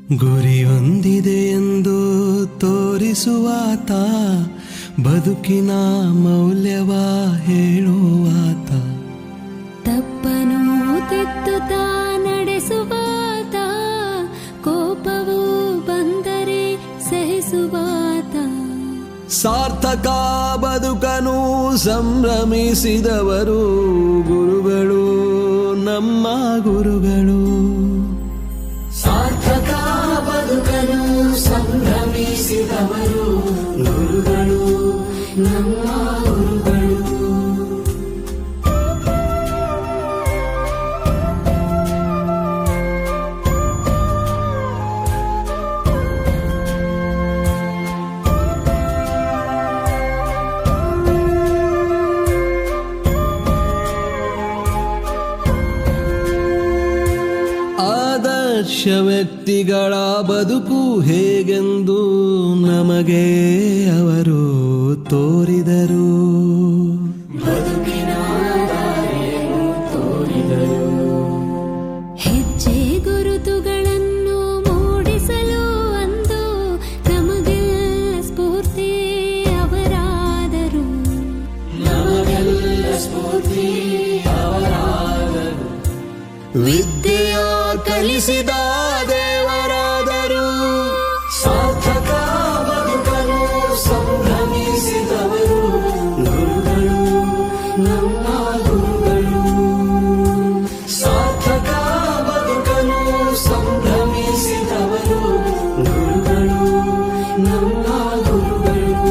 ಗುರಿ ಹೊಂದಿದೆ ಎಂದು ತೋರಿಸುವಾತ, ಬದುಕಿನ ಮೌಲ್ಯವ ಹೇಳುವಾತ. ತಪ್ಪನು ತಿದ್ದುತ್ತಾ ನಡೆಸುವಾತ, ಕೋಪವು ಬಂದರೆ ಸಹಿಸುವಾತ. ಸಾರ್ಥಕ ಬದುಕನು ಸಂಭ್ರಮಿಸಿದವರು ಗುರುಗಳು, ನಮ್ಮ ಗುರುಗಳು. ಸಾರ್ಥಕ ಬದುಕನು ಸಂಭ್ರಮಿಸಿದವರು ಗುರುಗಳು, ನಮ್ಮ ಗುರುಗಳು. ಆದರ್ಶ ವ್ಯಕ್ತಿಗಳ ಬದುಕು ಹೇಗೆಂದು ನಮಗೆ ಅವರು ತೋರಿದರು. ಬದುಕಿನ ದಾರಿಯನ್ನು ತೋರಿದರು. ಹೆಜ್ಜೆ ಗುರುತುಗಳನ್ನು ಮೂಡಿಸಲು ಅಂದು ನಮಗೆಲ್ಲ ಸ್ಫೂರ್ತಿ ಅವರಾದರು. ನಮಗೆಲ್ಲ ಸ್ಫೂರ್ತಿ ಅವರಾದರು. ವಿದ್ಯೆಯ ಕಲಿಸಿದ ದೇವರಾದರು. ಸಾರ್ಥಕ ಬದುಕನು ಸಂಭ್ರಮಿಸಿದವರು ಗುರುಗಳು, ನಮ್ಮ ಗುರುಗಳು. ಸಾರ್ಥಕ ಬದುಕನು ಸಂಭ್ರಮಿಸಿದವರು ಗುರುಗಳು, ನಮ್ಮ ಗುರುಗಳು.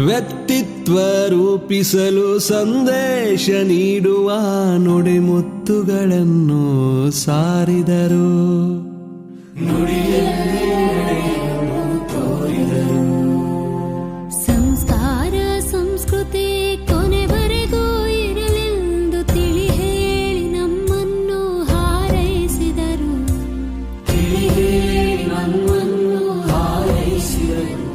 ವ್ಯಕ್ತಿತ್ವ ರೂಪಿಸಲು ಸಂದೇಶ ನೀಡುವ ನುಡಿಮುತ್ತುಗಳನ್ನು ಸಾರಿದರು. ಸಂಸ್ಕಾರ ಸಂಸ್ಕೃತಿ ಕೊನೆವರೆಗೂ ಇರಲೆಂದು ತಿಳಿ ಹೇಳಿ ನಮ್ಮನ್ನು ಹಾರೈಸಿದರು. ನಮ್ಮನ್ನು ಹಾರೈಸಿದರು.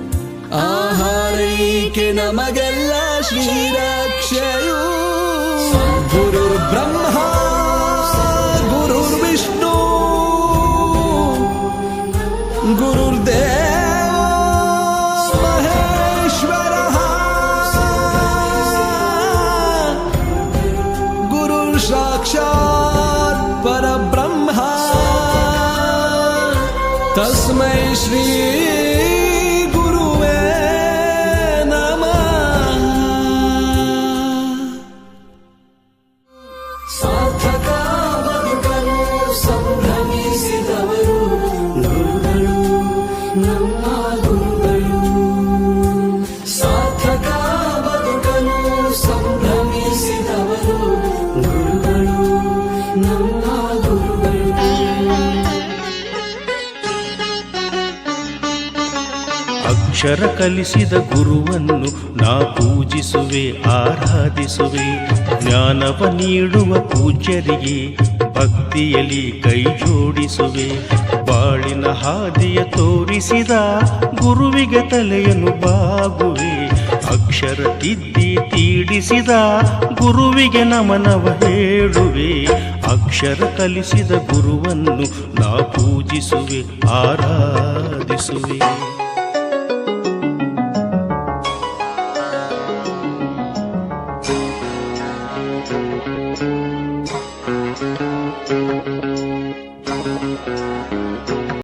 ಆಹಾರೈಕೆ ನಮಗೆಲ್ಲ ಶ್ರೀರಕ್ಷೆಯು. ಗುರುರ್ ಬ್ರಹ್ಮ ಗುರುರ್ ವಿಷ್ಣು ಗುರುರ್ದೇವ ಮಹೇಶ್ವರ. ಗುರುರ್ ಸಾಕ್ಷಾತ್ ಪರಬ್ರಹ್ಮ ತಸ್ಮೈ ಶ್ರೀ ಗುರುವೇ ನಮಃ. ಸಾರ್ಥಕ ಬದುಕನು ಸಂಭ್ರಮಿಸಿದವರು ಗುರುಗಳು, ನಮ್ಮ ಗುರುಗಳು. ಸಾರ್ಥಕ ಬದುಕನು ಸಂಭ್ರಮಿಸಿದವರು ಗುರುಗಳು, ನಮ್ಮ ಗುರುಗಳು. ಅಕ್ಷರ ಕಲಿಸಿದ ಗುರುವನ್ನು ನಾ ಪೂಜಿಸುವೆ, ಆರಾಧಿಸುವೆ. ಜ್ಞಾನವ ನೀಡುವ ಪೂಜ್ಯರಿಗೆ ಭಕ್ತಿಯಲ್ಲಿ ಕೈ ಜೋಡಿಸುವೆ. ಬಾಳಿನ ಹಾದಿಯ ತೋರಿಸಿದ ಗುರುವಿಗೆ ತಲೆಯನ್ನು ಬಾಗುವೆ. ಅಕ್ಷರ ತಿದ್ದಿ ತೀಡಿಸಿದ ಗುರುವಿಗೆ ನಮನವ ಹೇಳುವೆ. ಅಕ್ಷರ ಕಲಿಸಿದ ಗುರುವನ್ನು ನಾ ಪೂಜಿಸುವೆ, ಆರಾಧಿಸುವೆ.